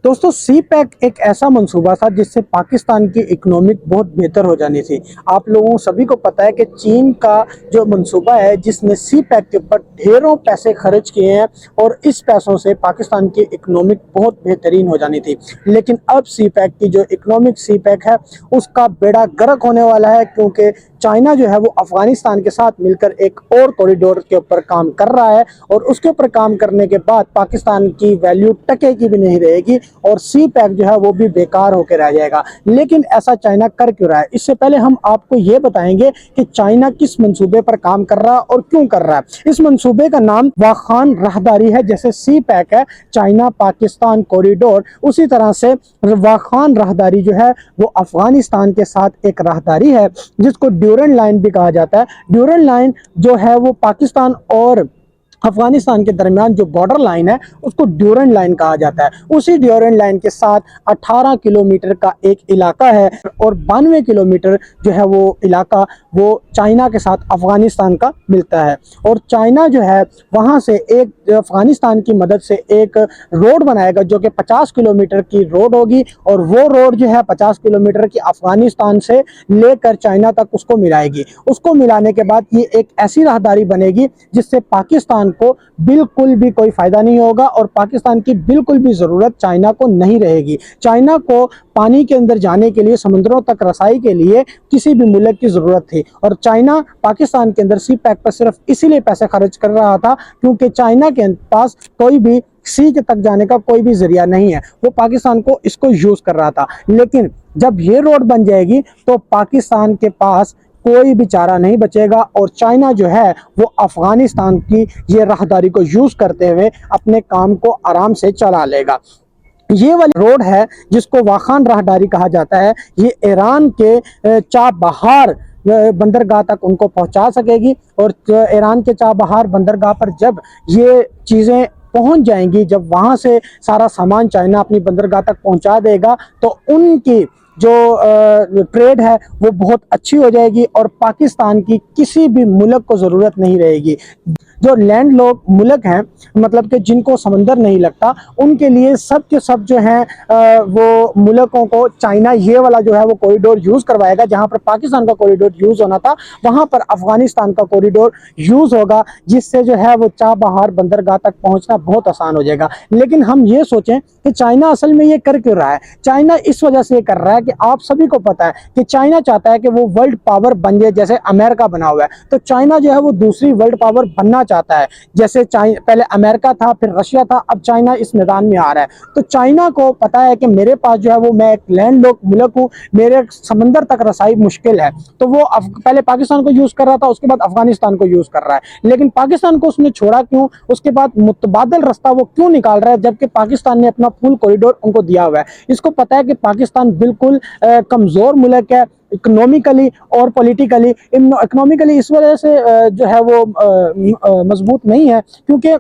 دوستو سی پیک ایک ایسا منصوبہ تھا جس سے پاکستان کی اکنامک بہت بہتر ہو جانی تھی۔ آپ لوگوں سبھی کو پتہ ہے کہ چین کا جو منصوبہ ہے جس نے سی پیک کے اوپر ڈھیروں پیسے خرچ کیے ہیں اور اس پیسوں سے پاکستان کی اکنامک بہت بہترین ہو جانی تھی، لیکن اب سی پیک کی جو اکنامک سی پیک ہے اس کا بیڑا غرق ہونے والا ہے، کیونکہ چائنا جو ہے وہ افغانستان کے ساتھ مل کر ایک اور کوریڈور کے اوپر کام کر رہا ہے، اور اس کے اوپر کام کرنے کے بعد پاکستان کی ویلیو ٹکے کی بھی نہیں رہے گی اور سی پیک جو ہے وہ بھی بیکار ہو کے رہ جائے گا۔ لیکن ایسا چائنا کر کیوں رہا ہے؟ اس سے پہلے ہم آپ کو یہ بتائیں گے کہ چائنا کس منصوبے پر کام کر رہا ہے اور کیوں کر رہا ہے۔ اس منصوبے کا نام واخان راہداری ہے۔ جیسے سی پیک ہے چائنا پاکستان کوریڈور، اسی طرح سے واخان راہداری جو ہے وہ افغانستان کے ساتھ ایک راہداری ہے جس کو ڈیورنڈ لائن بھی کہا جاتا ہے۔ ڈیورنڈ لائن جو ہے وہ پاکستان اور افغانستان کے درمیان جو بارڈر لائن ہے اس کو ڈیورنڈ لائن کہا جاتا ہے۔ اسی ڈیورنڈ لائن کے ساتھ 18 کلومیٹر کا ایک علاقہ ہے اور 92 کلومیٹر جو ہے وہ علاقہ وہ چائنا کے ساتھ افغانستان کا ملتا ہے، اور چائنا جو ہے وہاں سے ایک افغانستان کی مدد سے ایک روڈ بنائے گا جو کہ 50 کلومیٹر کی روڈ ہوگی، اور وہ روڈ جو ہے 50 کلومیٹر کی افغانستان سے لے کر چائنا تک اس کو ملائے گی۔ اس کو ملانے کے بعد یہ ایک ایسی راہداری بنے گی جس سے پاکستان کو بالکل بھی کوئی فائدہ نہیں ہوگا اور پاکستان کی بالکل بھی ضرورت چائنا کو نہیں رہے گی۔ چائنا کو پانی کے اندر جانے کے لیے، سمندروں تک رسائی کے لیے کسی بھی ملک کی ضرورت تھی، اور چائنا پاکستان کے اندر سی پیک پر صرف اسی لیے پیسے خرچ کر رہا تھا کیونکہ چائنا کے پاس کوئی بھی سی کے تک جانے کا کوئی بھی ذریعہ نہیں ہے، وہ پاکستان کو اس کو یوز کر رہا تھا۔ لیکن جب یہ روڈ بن جائے گی تو پاکستان کے پاس کوئی بھی چارہ نہیں بچے گا اور چائنا جو ہے وہ افغانستان کی یہ راہداری کو یوز کرتے ہوئے اپنے کام کو آرام سے چلا لے گا۔ یہ والی روڈ ہے جس کو واخان راہداری کہا جاتا ہے، یہ ایران کے چابہار بندرگاہ تک ان کو پہنچا سکے گی، اور ایران کے چابہار بندرگاہ پر جب یہ چیزیں پہنچ جائیں گی، جب وہاں سے سارا سامان چائنا اپنی بندرگاہ تک پہنچا دے گا تو ان کی جو ٹریڈ ہے وہ بہت اچھی ہو جائے گی اور پاکستان کی کسی بھی ملک کو ضرورت نہیں رہے گی۔ جو لینڈ لوگ ملک ہیں، مطلب کہ جن کو سمندر نہیں لگتا، ان کے لیے سب کے سب جو ہیں وہ ملکوں کو چائنا یہ والا جو ہے وہ کوریڈور یوز کروائے گا۔ جہاں پر پاکستان کا کوریڈور یوز ہونا تھا وہاں پر افغانستان کا کوریڈور یوز ہوگا، جس سے جو ہے وہ چابہار بندرگاہ تک پہنچنا بہت آسان ہو جائے گا۔ لیکن ہم یہ سوچیں کہ چائنا اصل میں یہ کر کیوں رہا ہے؟ چائنا اس وجہ سے یہ کر رہا ہے کہ آپ سبھی کو پتا ہے کہ چائنا چاہتا ہے کہ وہ ورلڈ پاور بن جائے، جیسے امریکہ بنا ہوا ہے، تو چائنا جو ہے وہ دوسری ورلڈ پاور بننا چاہتا ہے۔ جیسے پہلے امریکہ تھا، پھر رشیا تھا، اب چائنا اس میدان میں آ رہا ہے۔ تو چائنا کو پتا ہے کہ میرے پاس جو ہے وہ میں ایک لینڈ لاک ملک ہوں، میرے سمندر تک رسائی مشکل ہے، تو وہ پہلے پاکستان کو یوز کر رہا تھا، اس کے بعد افغانستان کو یوز کر رہا ہے۔ لیکن پاکستان کو اس نے چھوڑا کیوں؟ اس کے بعد متبادل رستہ وہ کیوں نکال رہا ہے جبکہ پاکستان نے اپنا فل کوریڈور ان کو دیا ہوا ہے؟ اس کو پتا ہے کہ پاکستان بالکل کمزور ملک ہے اکنومیکلی اور پولیٹیکلی۔ اکنومیکلی اس وجہ سے جو ہے وہ مضبوط نہیں ہے کیونکہ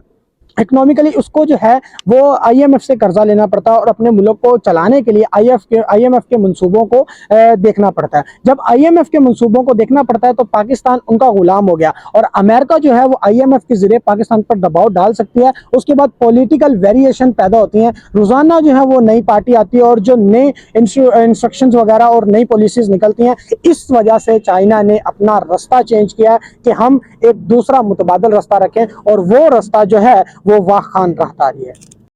اکنومیکلی اس کو جو ہے وہ آئی ایم ایف سے قرضہ لینا پڑتا ہے اور اپنے ملک کو چلانے کے لیے آئی ایم ایف کے منصوبوں کو دیکھنا پڑتا ہے۔ جب آئی ایم ایف کے منصوبوں کو دیکھنا پڑتا ہے تو پاکستان ان کا غلام ہو گیا، اور امریکہ جو ہے وہ آئی ایم ایف کے ذریعے پاکستان پر دباؤ ڈال سکتی ہے۔ اس کے بعد پولیٹیکل ویریشن پیدا ہوتی ہیں، روزانہ جو ہے وہ نئی پارٹی آتی ہے اور جو نئے انسٹرکشنز وغیرہ اور نئی پالیسیز نکلتی ہیں۔ اس وجہ سے چائنا نے اپنا رستہ چینج کیا ہے کہ ہم ایک دوسرا متبادل رستہ رکھیں، اور وہ رستہ جو ہے وہ واخان راہداری ہے۔